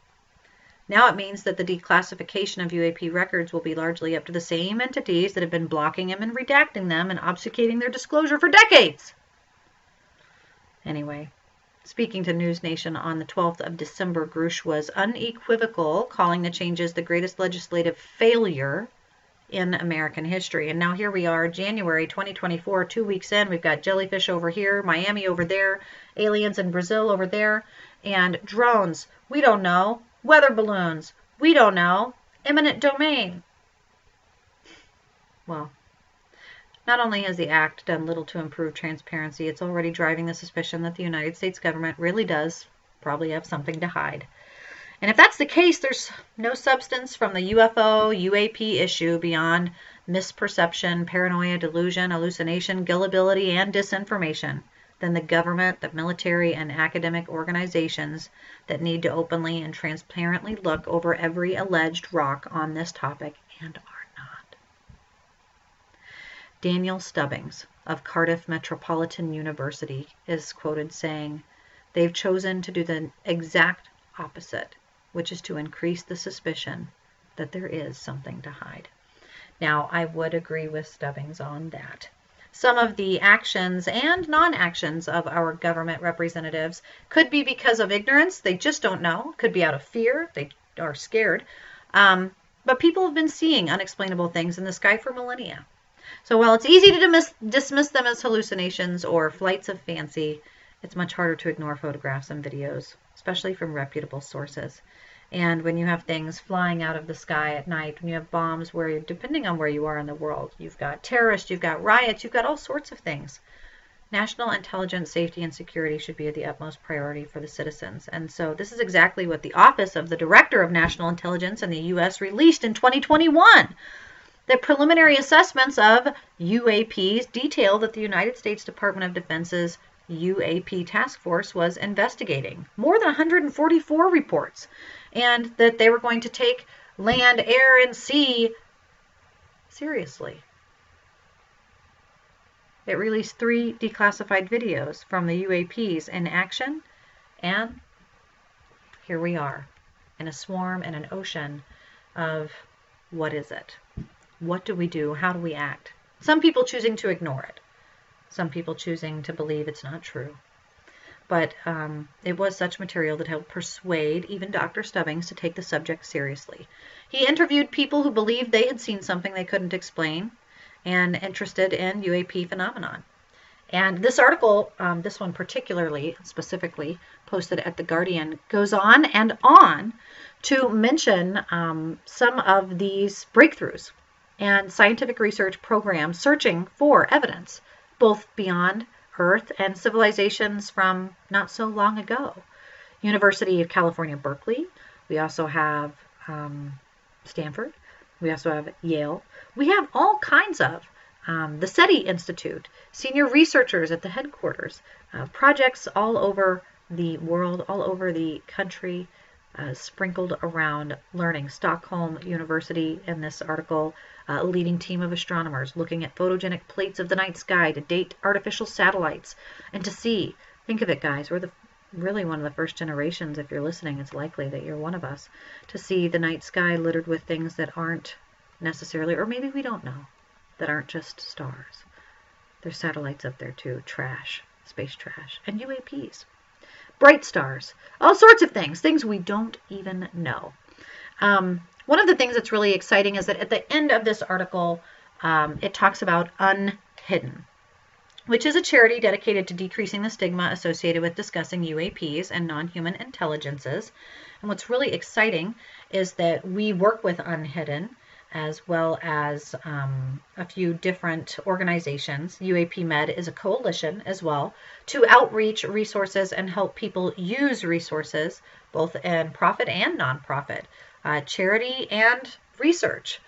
Now it means that the declassification of UAP records will be largely up to the same entities that have been blocking them and redacting them and obfuscating their disclosure for decades. Anyway, speaking to News Nation on the 12th of December, Grush was unequivocal, calling the changes the greatest legislative failure in American history. And now here we are, January 2024, 2 weeks in. We've got jellyfish over here, Miami over there, aliens in Brazil over there, and drones. We don't know. Weather balloons. We don't know. Eminent domain. Well, not only has the act done little to improve transparency, it's already driving the suspicion that the United States government really does probably have something to hide. And if that's the case, there's no substance from the UFO, UAP issue beyond misperception, paranoia, delusion, hallucination, gullibility, and disinformation, then the government, the military, and academic organizations that need to openly and transparently look over every alleged rock on this topic and are not. Daniel Stubbings of Cardiff Metropolitan University is quoted saying, "They've chosen to do the exact opposite, which is to increase the suspicion that there is something to hide." Now, I would agree with Stubbings on that. Some of the actions and non-actions of our government representatives could be because of ignorance. They just don't know. Could be out of fear. They are scared. But people have been seeing unexplainable things in the sky for millennia. So while it's easy to dismiss them as hallucinations or flights of fancy, it's much harder to ignore photographs and videos, especially from reputable sources. And when you have things flying out of the sky at night, when you have bombs where, depending on where you are in the world, you've got terrorists, you've got riots, you've got all sorts of things. National intelligence, safety, and security should be the utmost priority for the citizens. And so this is exactly what the Office of the Director of National Intelligence in the U.S. released in 2021. The preliminary assessments of UAPs detail that the United States Department of Defense's UAP task force was investigating more than 144 reports, and that they were going to take land, air, and sea seriously. It released 3 declassified videos from the UAPs in action, and here we are in a swarm and an ocean of what is it? What do we do? How do we act? Some people choosing to ignore it. Some people choosing to believe it's not true. But it was such material that helped persuade even Dr. Stubbings to take the subject seriously. He interviewed people who believed they had seen something they couldn't explain and interested in UAP phenomenon. And this article, this one particularly, specifically posted at The Guardian, goes on and on to mention some of these breakthroughs and scientific research programs searching for evidence, both beyond Earth and civilizations from not so long ago. University of California, Berkeley. We also have Stanford. We also have Yale. We have all kinds of the SETI Institute, senior researchers at the headquarters, projects all over the world, all over the country, sprinkled around learning. Stockholm University, in this article, a leading team of astronomers looking at photogenic plates of the night sky to date artificial satellites and to see, think of it guys, we're really one of the first generations. If you're listening, it's likely that you're one of us, to see the night sky littered with things that aren't necessarily, or maybe we don't know, that aren't just stars. There's satellites up there too, trash, space trash, and UAPs. Bright stars, all sorts of things we don't even know. One of the things that's really exciting is that at the end of this article, it talks about Unhidden, which is a charity dedicated to decreasing the stigma associated with discussing UAPs and non-human intelligences. And what's really exciting is that we work with Unhidden as well as a few different organizations. UAP MED is a coalition as well to outreach resources and help people use resources, both in profit and nonprofit, charity and research,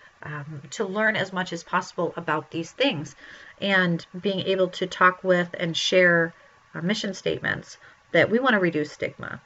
to learn as much as possible about these things, and being able to talk with and share our mission statements that we want to reduce stigma.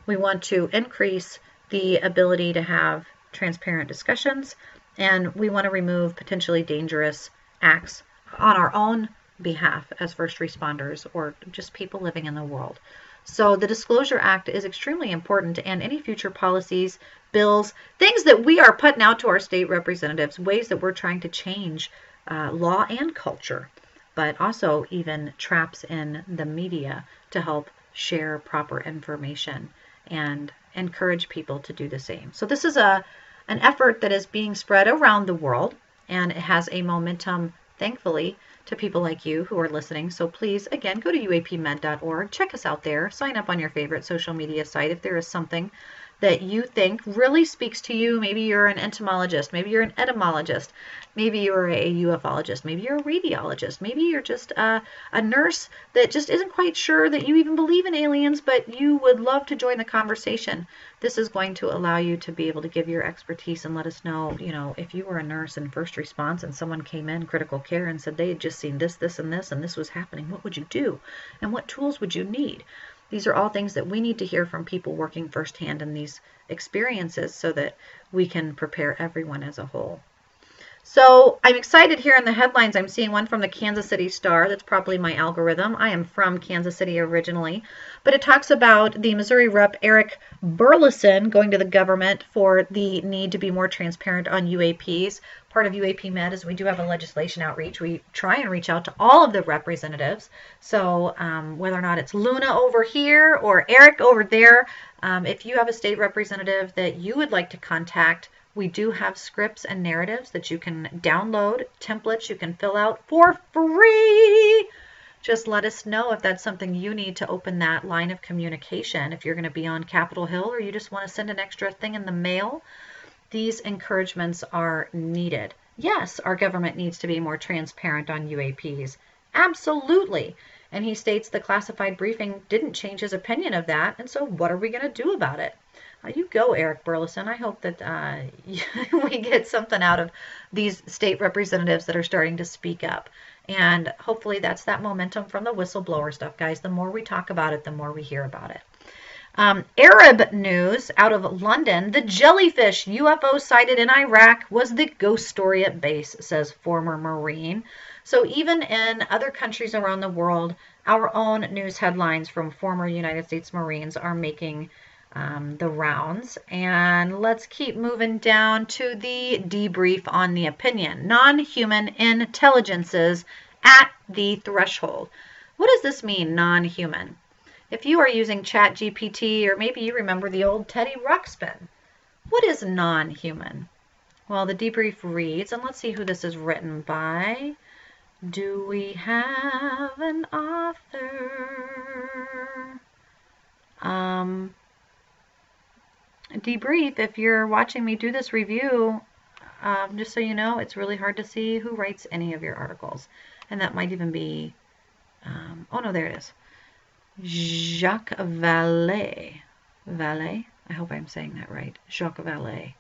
We want to increase the ability to have transparent discussions, and we want to remove potentially dangerous acts on our own behalf as first responders or just people living in the world. So the Disclosure Act is extremely important, and any future policies, bills, things that we are putting out to our state representatives, ways that we're trying to change law and culture, but also even traps in the media to help share proper information and encourage people to do the same. So this is an effort that is being spread around the world, and it has a momentum, thankfully, to people like you who are listening. So please, again, go to uapmed.org, check us out there, sign up on your favorite social media site if there is something that you think really speaks to you. Maybe you're an entomologist, maybe you're an etymologist, maybe you're a ufologist, maybe you're a radiologist, maybe you're just a nurse that just isn't quite sure that you even believe in aliens, but you would love to join the conversation. This is going to allow you to be able to give your expertise and let us know, if you were a nurse in first response and someone came in critical care and said they had just seen this, this, and this was happening, what would you do? And what tools would you need? These are all things that we need to hear from people working firsthand in these experiences so that we can prepare everyone as a whole. So I'm excited here in the headlines. I'm seeing one from the Kansas City Star. That's probably my algorithm. I am from Kansas City originally. But it talks about the Missouri Rep. Eric Burleson going to the government for the need to be more transparent on UAPs. Part of UAP MED is we do have a legislation outreach. We try and reach out to all of the representatives. So whether or not it's Luna over here or Eric over there, if you have a state representative that you would like to contact, we do have scripts and narratives that you can download, templates you can fill out for free. Just let us know if that's something you need to open that line of communication. If you're going to be on Capitol Hill or you just want to send an extra thing in the mail, these encouragements are needed. Yes, our government needs to be more transparent on UAPs. Absolutely. And he states the classified briefing didn't change his opinion of that. And so what are we going to do about it? You go, Eric Burleson. I hope that we get something out of these state representatives that are starting to speak up. And hopefully that's that momentum from the whistleblower stuff, guys. The more we talk about it, the more we hear about it. Arab news out of London. The jellyfish UFO sighted in Iraq was the ghost story at base, says former Marine. So even in other countries around the world, our own news headlines from former United States Marines are making the rounds. And let's keep moving down to the debrief on the opinion. Non-human intelligences at the threshold. What does this mean, non-human? If you are using ChatGPT, or maybe you remember the old Teddy Ruxpin, what is non-human? Well, the debrief reads, and let's see who this is written by. Do we have an author? Debrief, if you're watching me do this review, just so you know, it's really hard to see who writes any of your articles. And that might even be, oh no, there it is. Jacques Vallée. Vallée? I hope I'm saying that right. Jacques Vallée.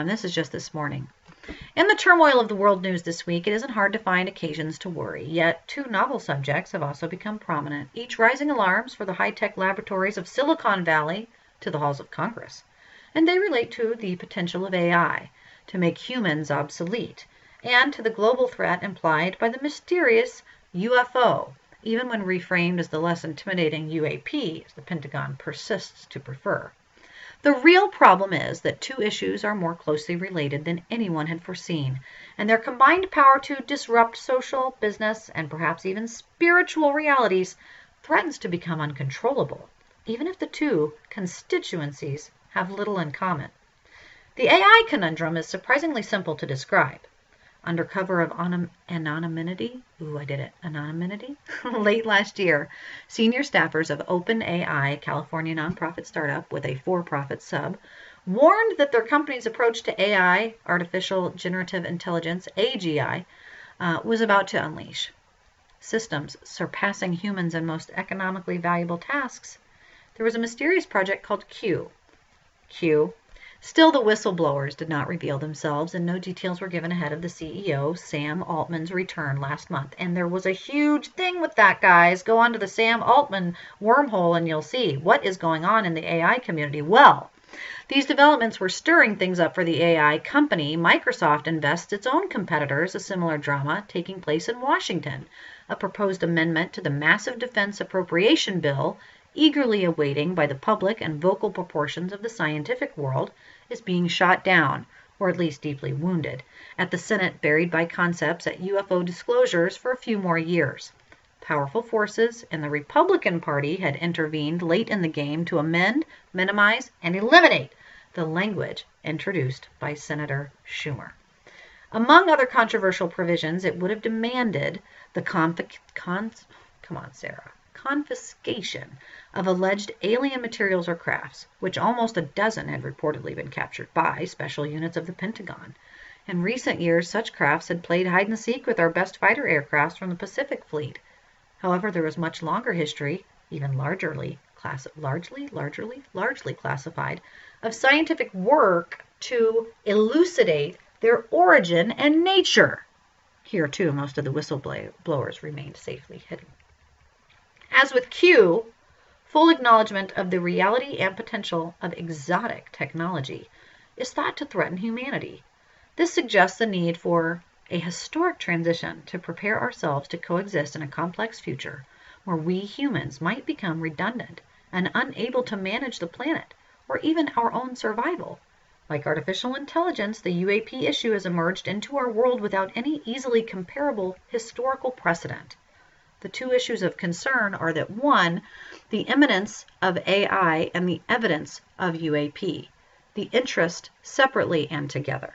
This is just this morning. In the turmoil of the world news this week, it isn't hard to find occasions to worry. Yet, two novel subjects have also become prominent, each raising alarms for the high-tech laboratories of Silicon Valley to the halls of Congress. And they relate to the potential of AI to make humans obsolete, and to the global threat implied by the mysterious UFO, even when reframed as the less intimidating UAP, as the Pentagon persists to prefer. The real problem is that two issues are more closely related than anyone had foreseen, and their combined power to disrupt social, business, and perhaps even spiritual realities threatens to become uncontrollable, even if the two constituencies have little in common. The AI conundrum is surprisingly simple to describe. Under cover of anonymity, anonymity, late last year, senior staffers of OpenAI, California nonprofit startup with a for-profit sub, warned that their company's approach to AI, artificial generative intelligence, AGI, was about to unleash systems surpassing humans in most economically valuable tasks. There was a mysterious project called Q. Still, the whistleblowers did not reveal themselves, and no details were given ahead of the CEO, Sam Altman's return last month. And there was a huge thing with that, guys. Go onto the Sam Altman wormhole and you'll see what is going on in the AI community. Well, these developments were stirring things up for the AI company. Microsoft invests its own competitors, a similar drama taking place in Washington. A proposed amendment to the massive defense appropriation bill, eagerly awaiting by the public and vocal proportions of the scientific world, is being shot down, or at least deeply wounded, at the Senate, buried by concepts at UFO disclosures for a few more years. Powerful forces in the Republican Party had intervened late in the game to amend, minimize, and eliminate the language introduced by Senator Schumer. Among other controversial provisions, it would have demanded the confiscation of alleged alien materials or crafts, which almost a dozen had reportedly been captured by special units of the Pentagon. In recent years, such crafts had played hide-and-seek with our best fighter aircrafts from the Pacific Fleet. However, there was much longer history, even largely classified, of scientific work to elucidate their origin and nature. Here, too, most of the whistleblowers remained safely hidden. As with Q, full acknowledgement of the reality and potential of exotic technology is thought to threaten humanity. This suggests the need for a historic transition to prepare ourselves to coexist in a complex future where we humans might become redundant and unable to manage the planet or even our own survival. Like artificial intelligence, the UAP issue has emerged into our world without any easily comparable historical precedent. The two issues of concern are that, one, the imminence of AI and the evidence of UAP, the interest separately and together.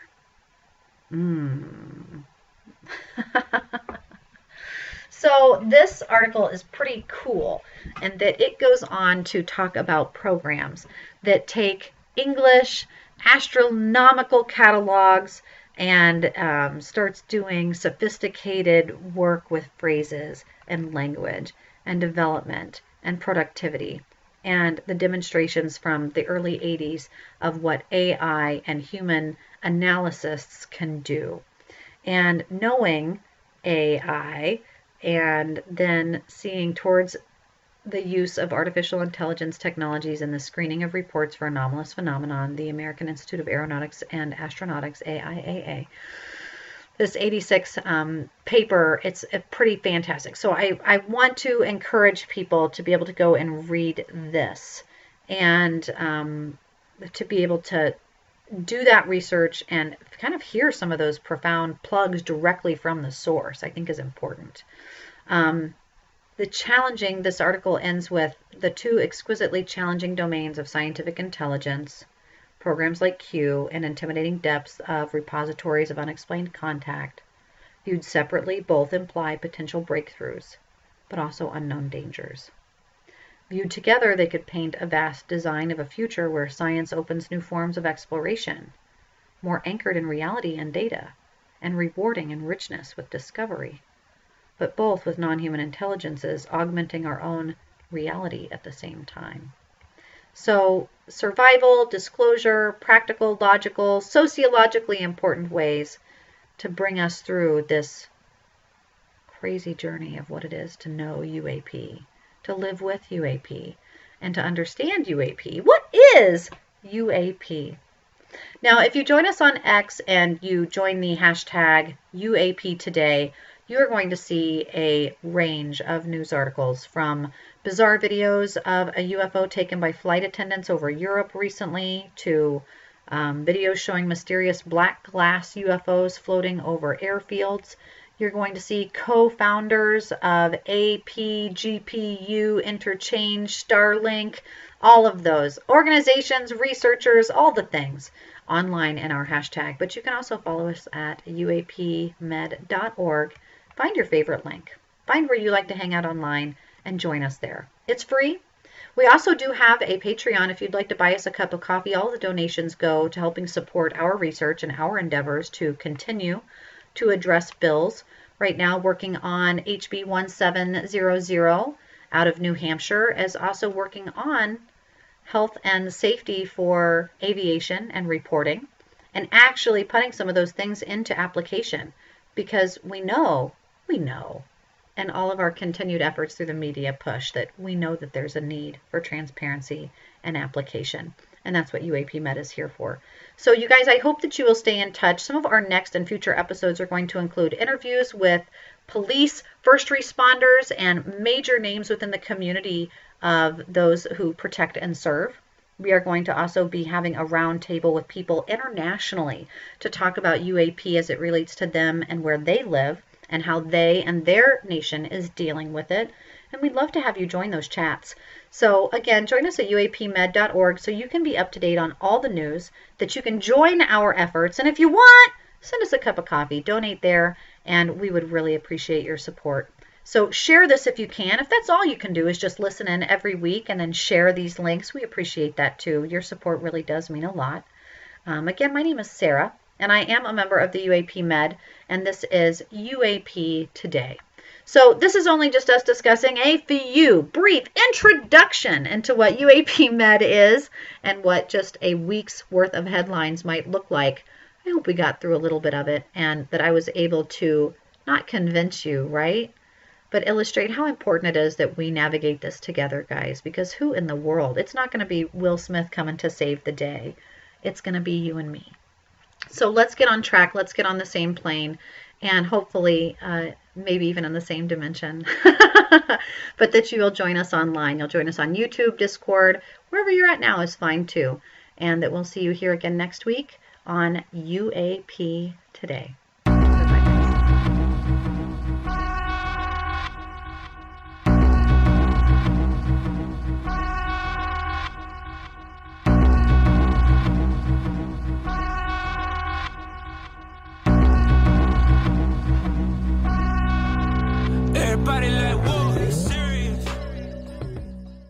So this article is pretty cool, and that it goes on to talk about programs that take English astronomical catalogs and starts doing sophisticated work with phrases and language and development and productivity, and the demonstrations from the early 80s of what AI and human analysts can do. And knowing AI and then seeing towards the use of artificial intelligence technologies in the screening of reports for anomalous phenomenon, the American Institute of Aeronautics and Astronautics, AIAA. This 86 paper, it's pretty fantastic. So I want to encourage people to be able to go and read this and to be able to do that research and kind of hear some of those profound plugs directly from the source, I think is important. This article ends with the two exquisitely challenging domains of scientific intelligence, programs like Q, and intimidating depths of repositories of unexplained contact, Viewed separately, both imply potential breakthroughs, but also unknown dangers. Viewed together, they could paint a vast design of a future where science opens new forms of exploration, more anchored in reality and data, and rewarding in richness with discovery, but both with non-human intelligences augmenting our own reality at the same time. So survival, disclosure, practical, logical, sociologically important ways to bring us through this crazy journey of what it is to know UAP, to live with UAP, and to understand UAP. What is UAP? Now, if you join us on X and you join the hashtag UAP Today, you are going to see a range of news articles, from bizarre videos of a UFO taken by flight attendants over Europe recently to videos showing mysterious black glass UFOs floating over airfields. You're going to see co-founders of AP, GPU, Interchange, Starlink, all of those organizations, researchers, all the things online in our hashtag. But you can also follow us at uapmed.org. Find your favorite link. Find where you like to hang out online and join us there. It's free. We also do have a Patreon. If you'd like to buy us a cup of coffee, all the donations go to helping support our research and our endeavors to continue to address bills. Right now, working on HB 1700 out of New Hampshire, is also working on health and safety for aviation and reporting, and actually putting some of those things into application, because we know, and all of our continued efforts through the media push, that we know that there's a need for transparency and application. And that's what UAP Med is here for. So you guys, I hope that you will stay in touch. Some of our next and future episodes are going to include interviews with police, first responders, and major names within the community of those who protect and serve. We are going to also be having a roundtable with people internationally to talk about UAP as it relates to them and where they live, and how they and their nation is dealing with it. And we'd love to have you join those chats. So again, join us at uapmed.org so you can be up to date on all the news, that you can join our efforts. And if you want, send us a cup of coffee, donate there, and we would really appreciate your support. So share this if you can. If that's all you can do is just listen in every week and then share these links, we appreciate that too. Your support really does mean a lot. Again, my name is Sarah, and I am a member of the UAP Med, and this is UAP Today. So this is only just us discussing a few brief introduction into what UAP Med is and what just a week's worth of headlines might look like. I hope we got through a little bit of it, and that I was able to not convince you, right? But illustrate how important it is that we navigate this together, guys, because who in the world? It's not going to be Will Smith coming to save the day. It's going to be you and me. So let's get on track. Let's get on the same plane, and hopefully maybe even in the same dimension. But that you will join us online. You'll join us on YouTube, Discord, wherever you're at now is fine too. And that we'll see you here again next week on UAP Today.